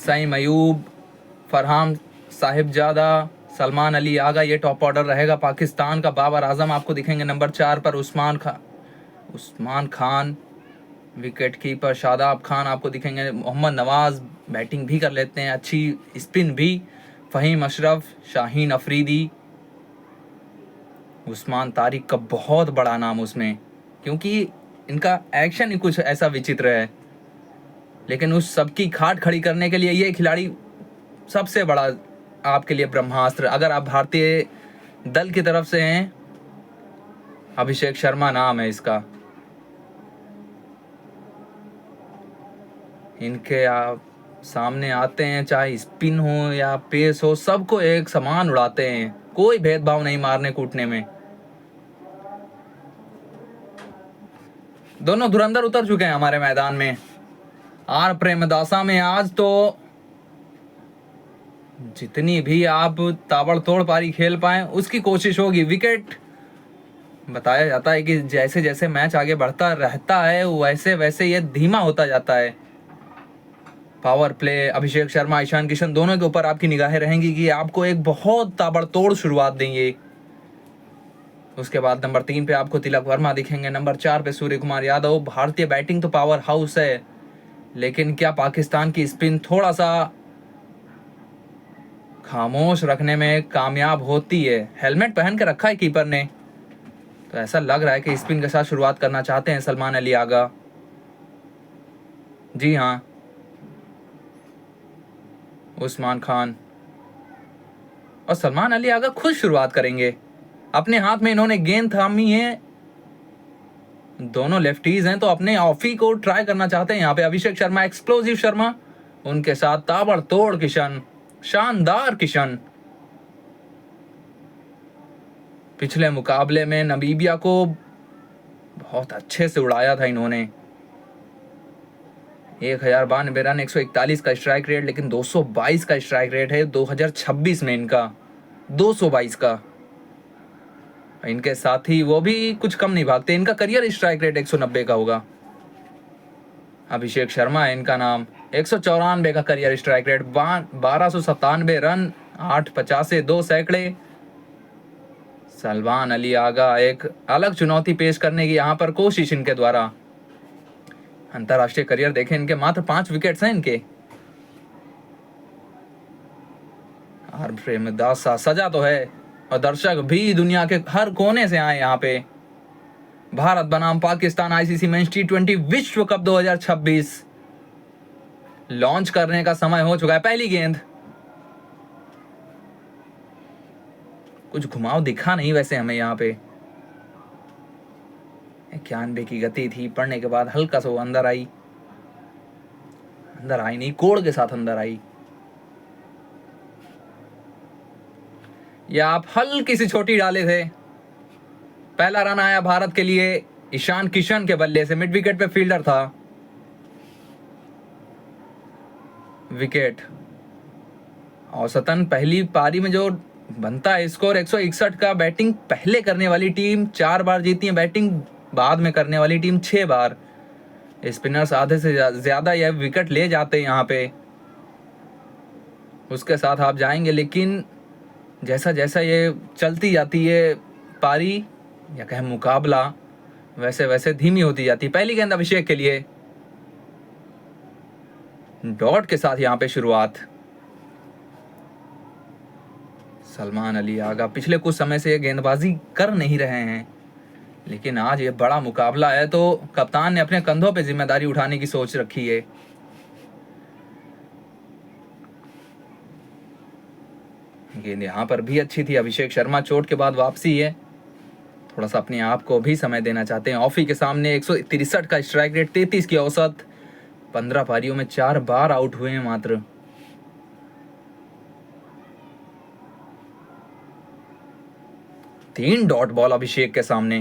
सईम अयूब, फरहान साहिबजादा, सलमान अली आगा, ये top order रहेगा पाकिस्तान का। बाबर आजम आपको दिखेंगे नंबर 4 पर। Usman Khan wicket keeper. शादाब खान आपको दिखेंगे। मोहम्मद नवाज बैटिंग भी कर लेते हैं, अच्छी स्पिन भी। फ़हीम अशरफ, शाहीन अफरीदी, उस्मान तारिक का बहुत बड़ा नाम उसमें, क्योंकि इनका एक्शन ही कुछ ऐसा विचित्र है, लेकिन उस सबकी खाट खड़ी करने के लिए ये खिलाड़ी सबसे बड़ा आपके लिए ब्रह्मास्त्र। अगर आप भारतीय दल की तरफ से हैं, अभिषेक शर्मा नाम है इसका। इनके आप सामने आते हैं, चाहे स्पिन हो या पेस हो, सबको एक समान उड़ाते हैं, कोई भेदभाव नहीं मारने कूटने में। दोनों धुरंधर उतर चुके हैं हमारे मैदान में। आर प्रेमदासा में आज तो जितनी भी आप ताबड़तोड़ पारी खेल पाए उसकी कोशिश होगी। विकेट बताया जाता है कि जैसे जैसे मैच आगे बढ़ता रहता है वैसे वैसे ये धीमा होता जाता है। पावर प्ले अभिषेक शर्मा, ईशान किशन दोनों के ऊपर आपकी निगाहें रहेंगी कि आपको एक बहुत ताबड़तोड़ शुरुआत देंगे। उसके बाद नंबर 3 पे आपको तिलक वर्मा दिखेंगे, नंबर 4 पे सूर्य कुमार यादव। भारतीय बैटिंग तो पावर हाउस है, लेकिन क्या पाकिस्तान की स्पिन थोड़ा सा खामोश रखने में कामयाब होती है। हेलमेट पहन के रखा है कीपर ने, तो ऐसा लग रहा है कि स्पिन के साथ शुरुआत करना चाहते हैं सलमान अली आगा। जी हाँ, उस्मान खान और सलमान अली आगा खुद शुरुआत करेंगे। अपने हाथ में इन्होंने गेंद थामी है, दोनों लेफ्टीज हैं, तो अपने ऑफी को ट्राई करना चाहते हैं यहाँ पे अभिषेक शर्मा, एक्सप्लोजिव शर्मा। उनके साथ ताबड़तोड़ किशन, शानदार किशन। पिछले मुकाबले में नमीबिया को बहुत अच्छे से उड़ाया था इन्होंने। 1092 रन, 141 का स्ट्राइक रेट, लेकिन 222 का स्ट्राइक रेट है 2026 में इनका, 222 का। इनके साथ ही वो भी कुछ कम नहीं भागते, इनका करियर स्ट्राइक रेट 190 का होगा। अभिषेक शर्मा है इनका नाम, 194 का करियर स्ट्राइक रेट, 1297 रन, 8 2 सैकड़े। सलमान अली आगा एक अलग चुनौती पेश करने की यहाँ पर कोशिश इनके द्वारा। अंतरराष्ट्रीय करियर देखें इनके, मात्र 5 विकेट्स हैं इनके। आर प्रेमदासा सजा तो है, और दर्शक भी दुनिया के हर कोने से आए यहाँ पे। भारत बनाम पाकिस्तान आईसीसी मेंस टी20 विश्व कप 2026 लॉन्च करने का समय हो चुका है। पहली गेंद, कुछ घुमाव दिखा नहीं वैसे हमें यहाँ पे। 91 की गति थी, पड़ने के बाद हल्का सा वो अंदर आई नहीं, कोड़ के साथ अंदर आई। या आप हल्की सी छोटी डाले थे। पहला रन आया भारत के लिए ईशान किशन के बल्ले से, मिड विकेट पे फील्डर था। विकेट औसतन पहली पारी में जो बनता है स्कोर 161 का। बैटिंग पहले करने वाली टीम 4 बार जीती है, बैटिंग बाद में करने वाली टीम 6 बार। स्पिनर्स आधे से ज्यादा यह विकेट ले जाते हैं यहाँ पे, उसके साथ आप जाएंगे। लेकिन जैसा जैसा ये चलती जाती है पारी या कहें मुकाबला, वैसे वैसे धीमी होती जाती। पहली गेंद अभिषेक के लिए, डॉट के साथ यहाँ पे शुरुआत। सलमान अली आगा पिछले कुछ समय से ये गेंदबाजी कर नहीं रहे हैं, लेकिन आज ये बड़ा मुकाबला है तो कप्तान ने अपने कंधों पे जिम्मेदारी उठाने की सोच रखी है। गेंद यहाँ पर भी अच्छी थी। अभिषेक शर्मा चोट के बाद वापसी है, थोड़ा सा अपने आप को भी समय देना चाहते हैं। ऑफी के सामने 163 का स्ट्राइक रेट, 33 की औसत, 15 पारियों में 4 बार आउट हुए हैं मात्र। तीन डॉट बॉल अभिषेक के सामने।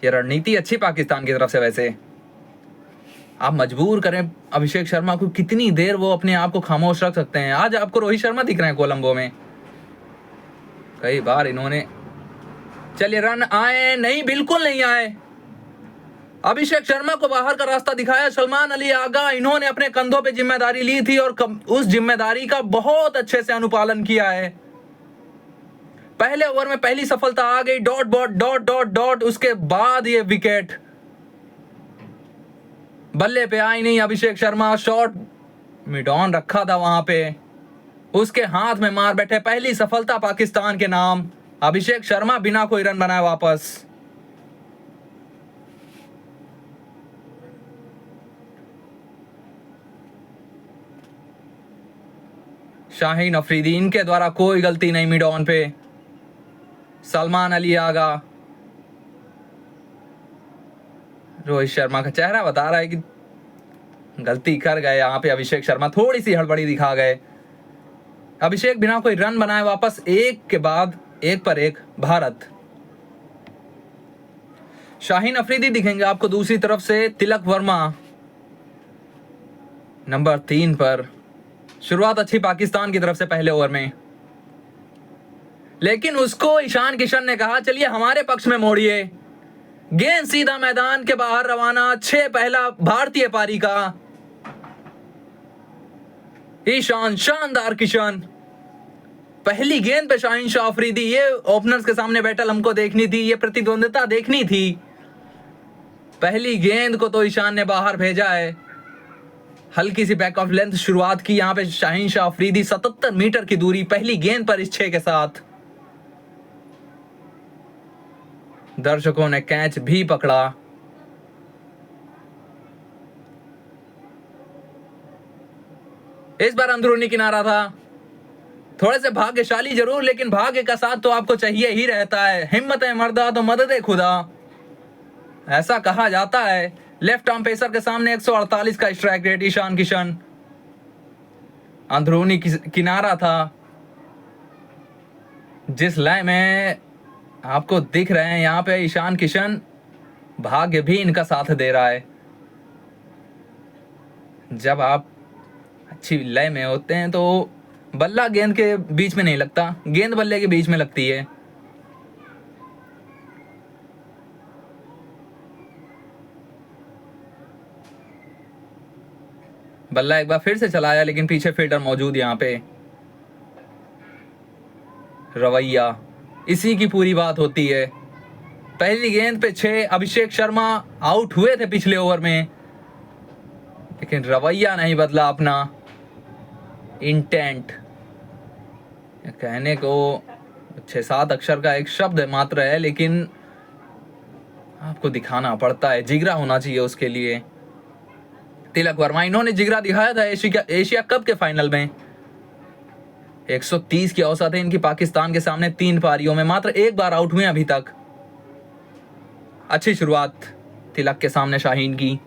ये रणनीति अच्छी पाकिस्तान की तरफ से। वैसे आप मजबूर करें अभिषेक शर्मा को, कितनी देर वो अपने आप को खामोश रख सकते हैं। आज आपको रोहित शर्मा दिख रहे हैं कोलंबो में, कई बार इन्होंने। चलिए रन आए नहीं, बिल्कुल नहीं आए। अभिषेक शर्मा को बाहर का रास्ता दिखाया सलमान अली आगा। इन्होंने अपने कंधों पे जिम्मेदारी ली थी और उस जिम्मेदारी का बहुत अच्छे से अनुपालन किया है। पहले ओवर में पहली सफलता आ गई, dot ball dot dot dot, उसके बाद ये विकेट। बल्ले पे आई नहीं Abhishek Sharma, shot mid on रखा था वहां पे, उसके हाथ में मार बैठे। पहली सफलता पाकिस्तान के नाम। अभिषेक शर्मा बिना कोई रन बनाए वापस। शाहीन अफरीदी, इनके द्वारा कोई गलती नहीं मिड ऑन पे। सलमान अली आगा, रोहित शर्मा का चेहरा बता रहा है कि गलती कर गए यहां पे अभिषेक शर्मा, थोड़ी सी हड़बड़ी दिखा गए। अभिषेक बिना कोई रन बनाए वापस, एक के बाद एक पर एक भारत। शाहीन अफरीदी दिखेंगे आपको दूसरी तरफ से। तिलक वर्मा नंबर 3 पर। शुरुआत अच्छी पाकिस्तान की तरफ से पहले ओवर में, लेकिन उसको ईशान किशन ने कहा चलिए हमारे पक्ष में मोड़िए। गेंद सीधा मैदान के बाहर रवाना। 6 पहला भारतीय पारी का। ईशान, शानदार किशन। पहली गेंद पे शाहीन शाह अफरीदी। ये ओपनर्स के सामने बैटल हमको देखनी थी, ये प्रतिद्वंदिता देखनी थी। पहली गेंद को तो ईशान ने बाहर भेजा है। हल्की सी बैक ऑफ लेंथ शुरुआत की यहां पे शाहीन शाह अफरीदी। 77 मीटर की दूरी पहली गेंद पर इस 6 के साथ। दर्शकों ने कैच भी पकड़ा। इस बार अंदरूनी किनारा था। थोड़े से भाग्यशाली जरूर, लेकिन भाग्य का साथ तो आपको चाहिए ही रहता है। हिम्मत है मर्दा तो मदद खुदा, ऐसा कहा जाता है। लेफ्ट आर्म पेसर के सामने 148 का स्ट्राइक रेट। ईशान किशन, अंदरूनी किनारा था। जिस लय में आपको दिख रहे हैं यहां पे ईशान किशन, भाग्य भी इनका साथ दे रहा है। जब आप अच्छी लय में होते हैं तो बल्ला गेंद के बीच में नहीं लगता, गेंद बल्ले के बीच में लगती है। बल्ला एक बार फिर से चलाया, लेकिन पीछे फील्डर मौजूद। यहां पे रवैया, इसी की पूरी बात होती है। पहली गेंद पे 6 अभिषेक शर्मा आउट हुए थे पिछले ओवर में, लेकिन रवैया नहीं बदला अपना। इंटेंट कहने को 6-7 अक्षर का एक शब्द मात्र है, लेकिन आपको दिखाना पड़ता है, जिगरा होना चाहिए उसके लिए। तिलक वर्मा, इन्होंने जिगरा दिखाया था एशिया कप के फाइनल में। 130 की औसत है इनकी पाकिस्तान के सामने। 3 पारियों में मात्र एक बार आउट हुए अभी तक। अच्छी शुरुआत तिलक के सामने शाहीन की।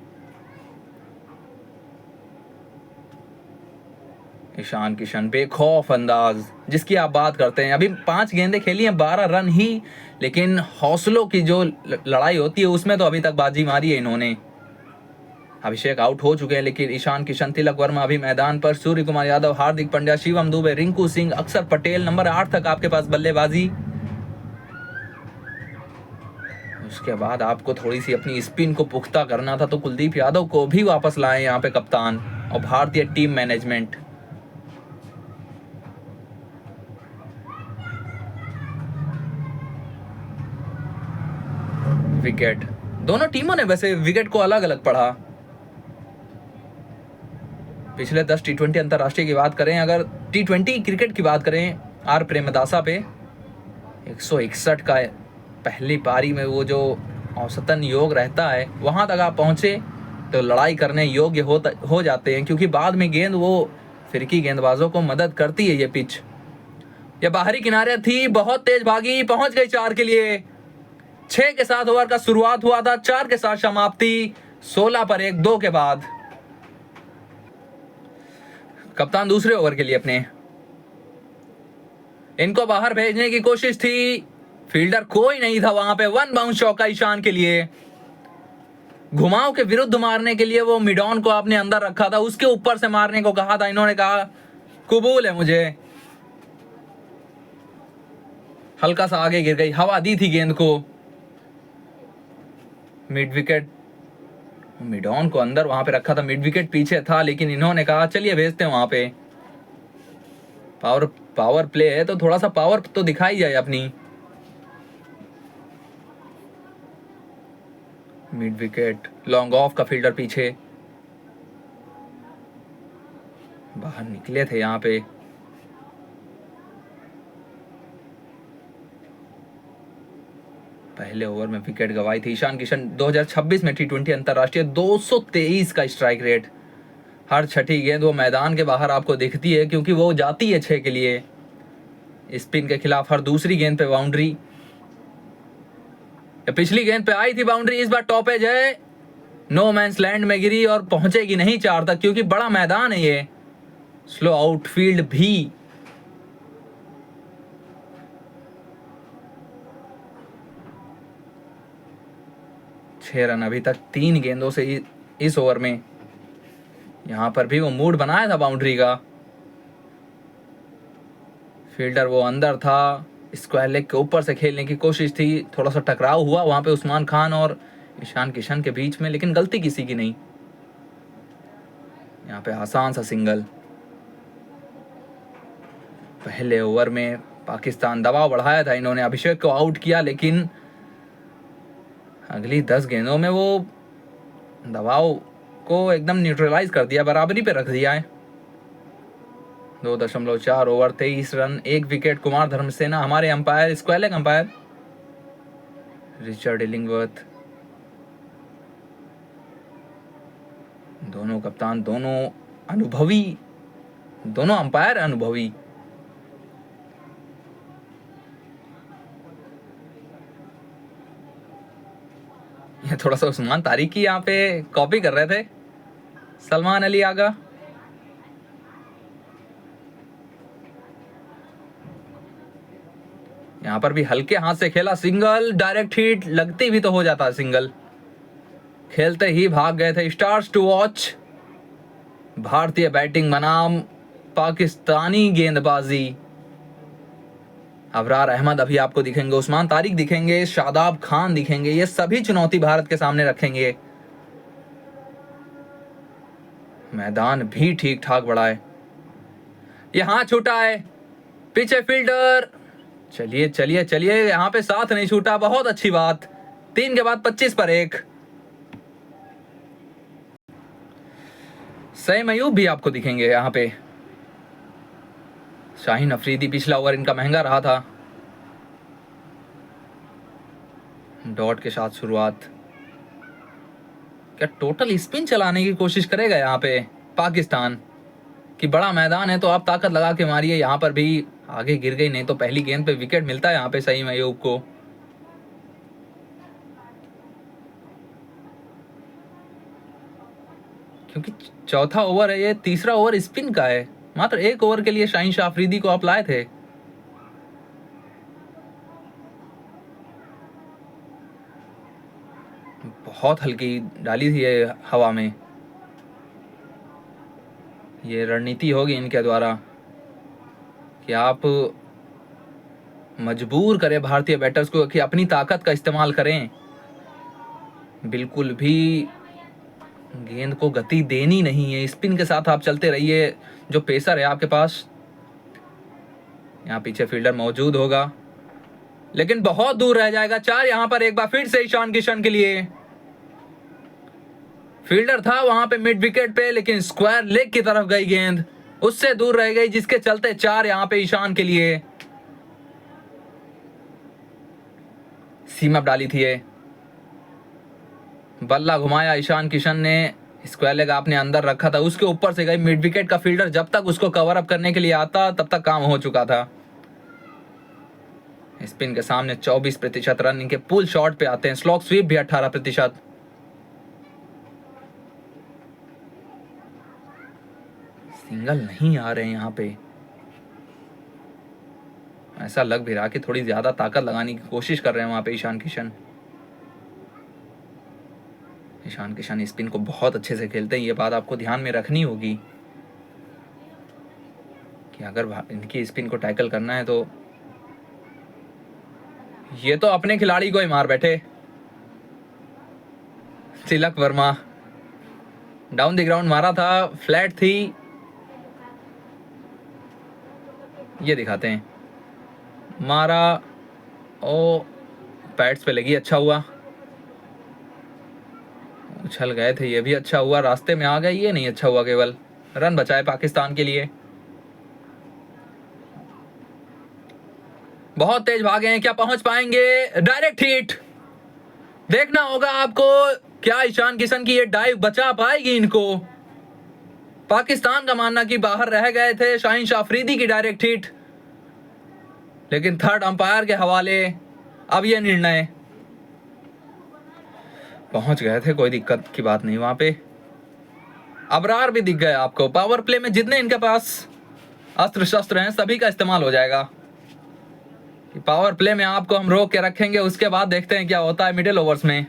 ईशान किशन बेखौफ अंदाज जिसकी आप बात करते हैं। अभी 5 गेंदें खेली हैं, 12 रन ही, लेकिन हौसलों की जो लड़ाई होती है उसमें तो अभी तक बाजी मारी है इन्होंने। अभिषेक आउट हो चुके हैं, लेकिन ईशान किशन, तिलक वर्मा अभी मैदान पर। सूर्य कुमार यादव, हार्दिक पांड्या, शिवम दुबे, रिंकू सिंह, अक्षर पटेल, नंबर 8 तक आपके पास बल्लेबाजी। उसके बाद आपको थोड़ी सी अपनी स्पिन को पुख्ता करना था, तो कुलदीप यादव को भी वापस लाए यहाँ पे कप्तान और भारतीय टीम मैनेजमेंट। विकेट, दोनों टीमों ने वैसे विकेट को अलग अलग पढ़ा। पिछले 10 टी20 अंतरराष्ट्रीय की बात करें, अगर टी20 क्रिकेट की बात करें, आर प्रेमदासा पे 161 का पहली पारी में वो जो औसतन योग रहता है, वहां तक आप पहुंचे तो लड़ाई करने योग्य हो जाते हैं, क्योंकि बाद में गेंद वो फिरकी गेंदबाजों को मदद करती है। ये पिच, ये बाहरी किनारे थी, बहुत तेज भागी, पहुंच गई 4 के लिए। 6 के साथ ओवर का शुरुआत हुआ था, 4 के साथ समाप्ति। 16 पर 1, 2 के बाद कप्तान दूसरे ओवर के लिए अपने इनको बाहर भेजने की कोशिश थी, फील्डर कोई नहीं था वहां पे। 1 बाउंस चौका ईशान के लिए। घुमाव के विरुद्ध मारने के लिए वो मिड ऑन को आपने अंदर रखा था, उसके ऊपर से मारने को कहा था, इन्होंने कहा कबूल है मुझे। हल्का सा आगे गिर गई, हवा दी थी गेंद को। मिड विकेट मिड ऑन को अंदर वहां पे रखा था, मिड विकेट पीछे था, लेकिन इन्होंने कहा चलिए भेजते हैं वहां पे। पावर प्ले है तो थोड़ा सा पावर तो दिखाई जाए अपनी। मिड विकेट, लॉन्ग ऑफ का फील्डर पीछे, बाहर निकले थे यहाँ पे। पहले ओवर में विकेट गंवाई थी ईशान किशन। 2026 में T20 अंतरराष्ट्रीय 223 का स्ट्राइक रेट। हर छठी गेंद वो मैदान के बाहर आपको दिखती है, क्योंकि वो जाती है 6 के लिए। स्पिन के खिलाफ हर दूसरी गेंद पे बाउंड्री। पिछली गेंद पे आई थी बाउंड्री, इस बार टॉप एज है, नो मैंस लैंड में गिरी और पहुंचेगी नहीं 4 तक, क्योंकि बड़ा मैदान है ये। स्लो आउटफील्ड भी। छह रन अभी तक 3 गेंदों से इस ओवर में। यहां पर भी वो मूड बनाया था बाउंड्री का। फील्डर वो अंदर था, स्क्वायर लेग के ऊपर से खेलने की कोशिश थी, थोड़ा सा टकराव हुआ वहां पे उस्मान खान और ईशान किशन के बीच में, लेकिन गलती किसी की नहीं। यहाँ पे आसान सा सिंगल। पहले ओवर में पाकिस्तान दबाव बढ़ाया था, इन्होंने अभिषेक को आउट किया, लेकिन अगली 10 गेंदों में वो दबाव को एकदम न्यूट्रलाइज कर दिया, बराबरी पे रख दिया है। 2.4 over 23 run 1 wicket. Kumar Dharmasena हमारे umpire, square leg umpire. Richard Illingworth, दोनों कप्तान, दोनों अनुभवी, दोनों अंपायर अनुभवी। ये थोड़ा सा उस्मान तारिक की यहाँ पे कॉपी कर रहे थे सलमान अली आगा। यहाँ पर भी हल्के हाथ से खेला, सिंगल, डायरेक्ट हिट, लगती भी तो हो जाता सिंगल। खेलते ही भाग गए थे। Stars to watch. भारतीय बैटिंग बनाम पाकिस्तानी गेंदबाजी। अबरार अहमद अभी आपको दिखेंगे, उस्मान तारिक दिखेंगे, शादाब खान दिखेंगे, ये सभी चुनौती भारत के सामने रखेंगे। मैदान भी ठीक ठाक बड़ा है। यहां छूटा है, पीछे फील्डर। चलिए चलिए चलिए, यहां पे साथ नहीं छूटा, बहुत अच्छी बात। 3 के बाद 25 पर 1। सईम अयूब भी आपको दिखेंगे यहां पे। शाहीन अफरीदी, पिछला ओवर इनका महंगा रहा था। डॉट के साथ शुरुआत। क्या टोटल स्पिन चलाने की कोशिश करेगा यहाँ पे पाकिस्तान? कि बड़ा मैदान है तो आप ताकत लगा के मारिए। यहाँ पर भी आगे गिर गई, नहीं तो पहली गेंद पे विकेट मिलता है यहाँ पे सईम अयूब को। क्योंकि चौथा ओवर है ये, तीसरा ओवर स्पिन का है। मात्र 1 ओवर के लिए शाहीन शाह अफरीदी को आप लाए थे। बहुत हल्की डाली थी ये हवा में। ये रणनीति होगी इनके द्वारा कि आप मजबूर करें भारतीय बैटर्स को कि अपनी ताकत का इस्तेमाल करें। बिल्कुल भी गेंद को गति देनी नहीं है, स्पिन के साथ आप चलते रहिए। जो पेसर है आपके पास, यहाँ पीछे फील्डर मौजूद होगा, लेकिन बहुत दूर रह जाएगा। 4 यहां पर एक बार फिर से ईशान किशन के लिए। फील्डर था वहां पे मिड विकेट पे, लेकिन स्क्वायर लेग की तरफ गई गेंद, उससे दूर रह गई, जिसके चलते 4 यहां पे ईशान के लिए। सीम अप डाली थी ये, बल्ला घुमाया ईशान किशन ने, स्क्वायर लेग आपने अंदर रखा था, उसके ऊपर से गई। मिड विकेट का फील्डर जब तक उसको कवर अप करने के लिए आता तब तक काम हो चुका था। स्पिन के सामने 24% रन इनके पुल शॉट पे आते हैं। स्लॉग स्वीप भी 18%। सिंगल नहीं आ रहे हैं यहाँ पे। ऐसा लग भी रहा कि थोड़ी ज्यादा ताकत लगाने की कोशिश कर रहे हैं वहां पे ईशान किशन। ईशान किशन स्पिन को बहुत अच्छे से खेलते हैं, ये बात आपको ध्यान में रखनी होगी कि अगर इनकी स्पिन को टैकल करना है तो। ये तो अपने खिलाड़ी को ही मार बैठे Tilak Varma. Down the ground मारा था, फ्लैट थी, ये दिखाते हैं। मारा ओ पैड्स पे लगी, अच्छा हुआ। उछल गए थे, ये भी अच्छा हुआ। रास्ते में आ गए, ये नहीं अच्छा हुआ। केवल रन बचाए पाकिस्तान के लिए। बहुत तेज भागे हैं, क्या पहुंच पाएंगे? Direct hit. देखना होगा आपको, क्या ईशान किशन की ये डाइव बचा पाएगी इनको? पाकिस्तान का मानना कि बाहर रह गए थे। शाहीन शाह अफरीदी की डायरेक्ट हिट, लेकिन थर्ड अंपायर के हवाले अब ये निर्णय। पहुंच गए थे, कोई दिक्कत की बात नहीं। वहां पे अबरार भी दिख गए आपको। पावर प्ले में जितने इनके पास अस्त्र शस्त्र हैं सभी का इस्तेमाल हो जाएगा। पावर प्ले में आपको हम रोक के रखेंगे, उसके बाद देखते हैं क्या होता है मिडिल ओवर्स में।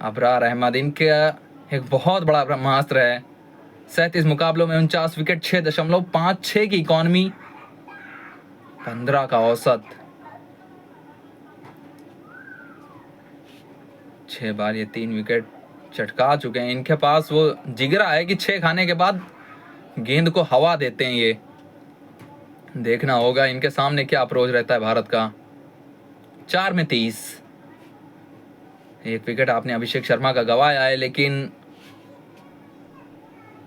अबरार अहमद इनका एक बहुत बड़ा ब्रह्मास्त्र है। 37 मुकाबलों में 49 विकेट, 6.56 की इकॉनमी, 15 का औसत। 6 बार ये 3 विकेट चटका चुके हैं। इनके पास वो जिगरा है कि 6 खाने के बाद गेंद को हवा देते हैं ये। देखना होगा इनके सामने क्या अप्रोच रहता है भारत का। 4 में 30। एक विकेट आपने अभिषेक शर्मा का गंवाया है, लेकिन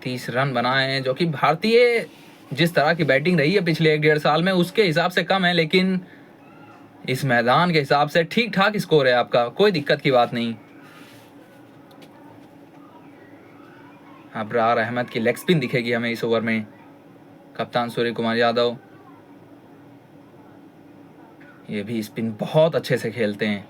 30 रन बनाए हैं, जो कि भारतीय जिस तरह की बैटिंग रही है पिछले 1-1.5 साल में उसके हिसाब से कम है, लेकिन इस मैदान के हिसाब से ठीक ठाक स्कोर है आपका, कोई दिक्कत की बात नहीं। अबरार अहमद की लेग स्पिन दिखेगी हमें इस ओवर में। कप्तान सूर्य कुमार यादव ये भी स्पिन बहुत अच्छे से खेलते हैं।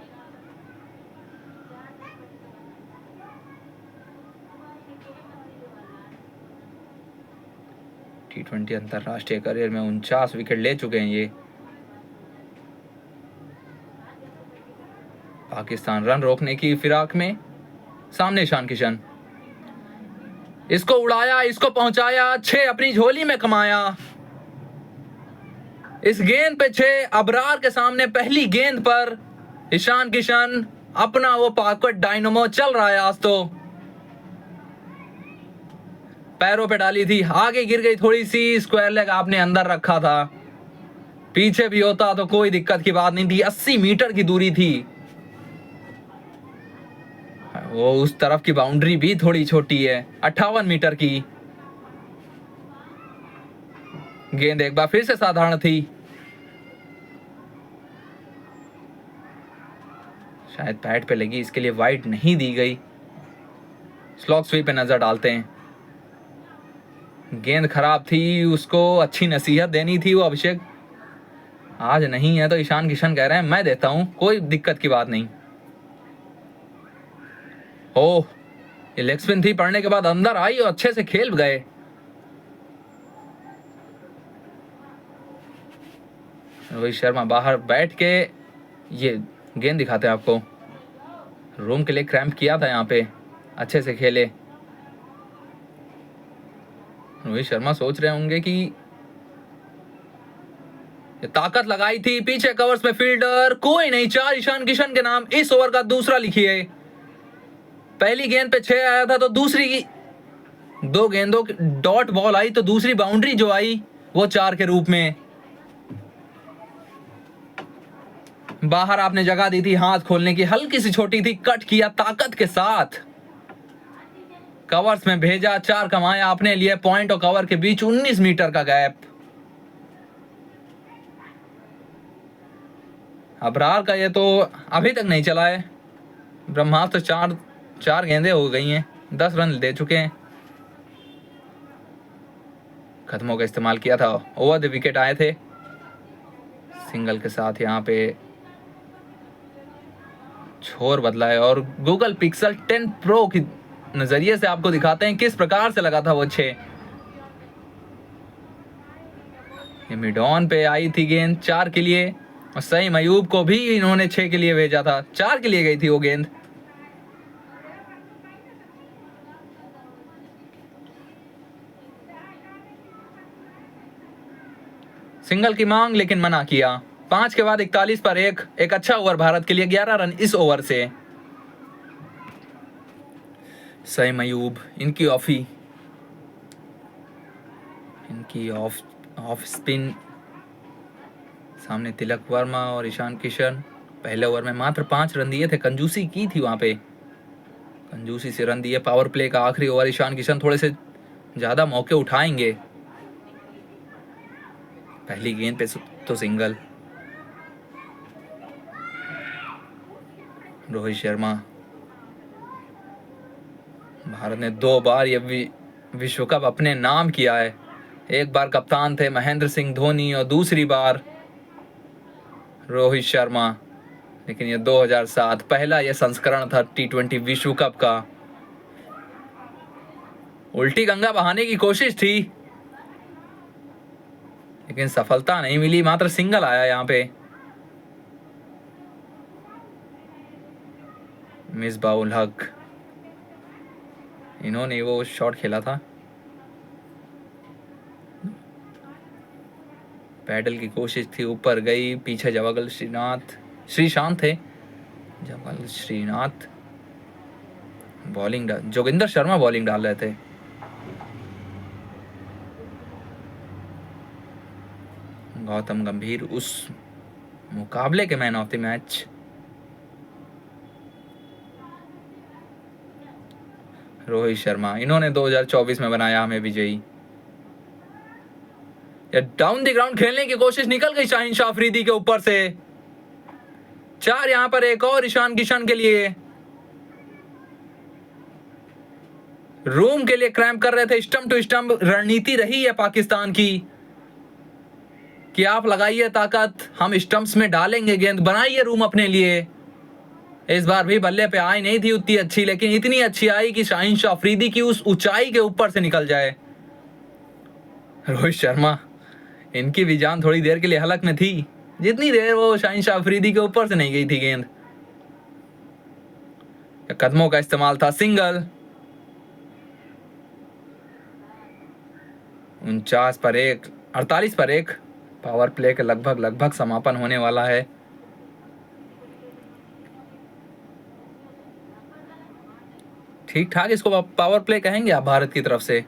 T20 अंतरराष्ट्रीय करियर में 49 विकेट ले चुके हैं ये। पाकिस्तान रन रोकने की फिराक में। सामने ईशान किशन, इसको उड़ाया, इसको पहुंचाया, 6 अपनी झोली में कमाया। इस गेंद पे 6। अबरार के सामने पहली गेंद पर ईशान किशन अपना वो पॉकेट डायनामो चल रहा है आज तो। पैरों पे डाली थी, आगे गिर गई थोड़ी सी, स्क्वायर लेग आपने अंदर रखा था। पीछे भी होता तो कोई दिक्कत की बात नहीं थी। 80 मीटर की दूरी थी, वो उस तरफ की बाउंड्री भी थोड़ी छोटी है, 58 मीटर की। गेंद एक बार फिर से साधारण थी, शायद पैड पे लगी, इसके लिए वाइड नहीं दी गई। स्लॉग स्वीप पे नजर डालते हैं। गेंद खराब थी, उसको अच्छी नसीहत देनी थी वो अभिषेक। आज नहीं है तो ईशान किशन कह रहे हैं मैं देता हूं, कोई दिक्कत की बात नहीं। ओह, ये लेग स्पिन थी, पड़ने के बाद अंदर आई और अच्छे से खेल गए। रोहित शर्मा बाहर बैठ के ये गेंद दिखाते हैं आपको। रूम के लिए क्रैम्प किया था यहाँ पे, अच्छे से खेले। रोहित शर्मा सोच रहे होंगे कि ये ताकत लगाई थी, पीछे कवर्स में फील्डर कोई नहीं। 4 ईशान किशन के नाम इस ओवर का दूसरा लिखिए। पहली गेंद पे 6 आया था, तो दूसरी की 2 गेंदों की डॉट बॉल आई, तो दूसरी बाउंड्री जो आई वो 4 के रूप में। बाहर आपने जगह दी थी हाथ खोलने की, हल्की सी छोटी थी, कट किया ताकत के साथ, कवर्स में भेजा, 4 कमाया आपने लिए। पॉइंट और कवर के बीच 19 मीटर का गैप। अबरार का ये तो अभी तक नहीं चला है। ब्रह्मास्त्र 4 गेंदें हो गई हैं, 10 रन दे चुके हैं। खत्मों का इस्तेमाल किया था, ओवर द विकेट आए थे। सिंगल के साथ यहाँ पे छोर बदला है, और गूगल पिक्सल 10 प्रो की नजरिए से आपको दिखाते हैं किस प्रकार से लगा था वो 6। ये मिड ऑन पे आई थी गेंद 4 के लिए, और सही मयूब को भी इन्होंने 6 के लिए भेजा था, 4 के लिए गई थी वो गेंद। सिंगल की मांग लेकिन मना किया। 5 के बाद 41 पर एक अच्छा ओवर भारत के लिए, 11 रन इस ओवर से। सईम अयूब, इनकी ऑफ स्पिन। सामने तिलक वर्मा और ईशान किशन। पहले ओवर में मात्र 5 रन दिए थे, कंजूसी की थी वहां पे, कंजूसी से रन दिए। पावर प्ले का आखिरी ओवर, ईशान किशन थोड़े से ज्यादा मौके उठाएंगे। पहली गेंद पे तो सिंगल। रोहित शर्मा, भारत ने 2 बार ये विश्व कप अपने नाम किया है। एक बार कप्तान थे महेंद्र सिंह धोनी और दूसरी बार रोहित शर्मा। लेकिन ये 2007 पहला ये संस्करण था T20 विश्व कप का। उल्टी गंगा बहाने की कोशिश थी लेकिन सफलता नहीं मिली, मात्र सिंगल आया यहां पे। मिसबाउल हक, इन्होंने वो शॉट खेला था, पैडल की कोशिश थी, ऊपर गई। पीछे जवागल श्रीशांत थे, जवागल श्रीनाथ बॉलिंग जोगिंदर शर्मा बॉलिंग डाल रहे थे। गौतम गंभीर उस मुकाबले के man of the match. Rohit Sharma, इन्होंने 2024 में बनाया हमें विजयी। डाउन द ग्राउंड खेलने की कोशिश, निकल गई शाहीन शाह अफरीदी के ऊपर से। 4 यहां पर एक और ईशान किशन के लिए। रूम के लिए क्रैम्प कर रहे थे, स्टंप टू स्टंप रणनीति रही है पाकिस्तान की कि आप लगाइए ताकत, हम स्टंप्स में डालेंगे गेंद, बनाइए रूम अपने लिए। इस बार भी बल्ले पे आई नहीं थी उतनी अच्छी, लेकिन इतनी अच्छी आई कि शाहीन शाह अफरीदी की उस ऊंचाई के ऊपर से निकल जाए। रोहित शर्मा, इनकी भी जान थोड़ी देर के लिए हलक में थी, जितनी देर वो शाहीन शाह अफरीदी के ऊपर से नहीं गई थी गेंद। कदमों का इस्तेमाल था, सिंगल। 49 पर 1, 48 पर 1। पावर प्ले के लगभग समापन होने वाला है। ठीक ठाक इसको पावर प्ले कहेंगे आप भारत की तरफ से।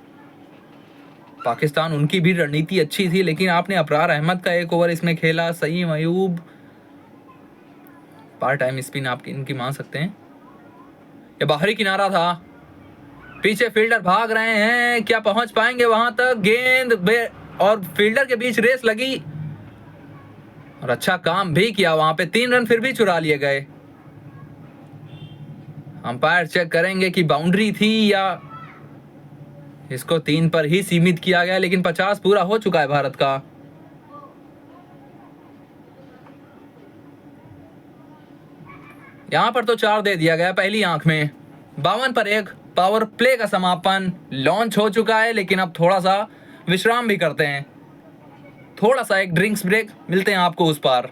पाकिस्तान, उनकी भी रणनीति अच्छी थी, लेकिन आपने अबरार अहमद का 1 ओवर इसमें खेला। Saim Ayub part time spin आप इनकी मान सकते हैं। ये बाहरी किनारा था, पीछे फील्डर भाग रहे हैं, क्या पहुंच पाएंगे वहां तक? गेंद और फील्डर के बीच रेस लगी और अच्छा काम भी किया वहां पे। 3 रन फिर भी चुरा लिए गए। अंपायर चेक करेंगे कि बाउंड्री थी या इसको 3 पर ही सीमित किया गया, लेकिन 50 पूरा हो चुका है भारत का। यहां पर तो 4 दे दिया गया पहली आंख में। 52 पर 1, पावर प्ले का समापन लॉन्च हो चुका है, लेकिन अब थोड़ा सा विश्राम भी करते हैं, थोड़ा सा एक ड्रिंक्स ब्रेक। मिलते हैं आपको उस पार।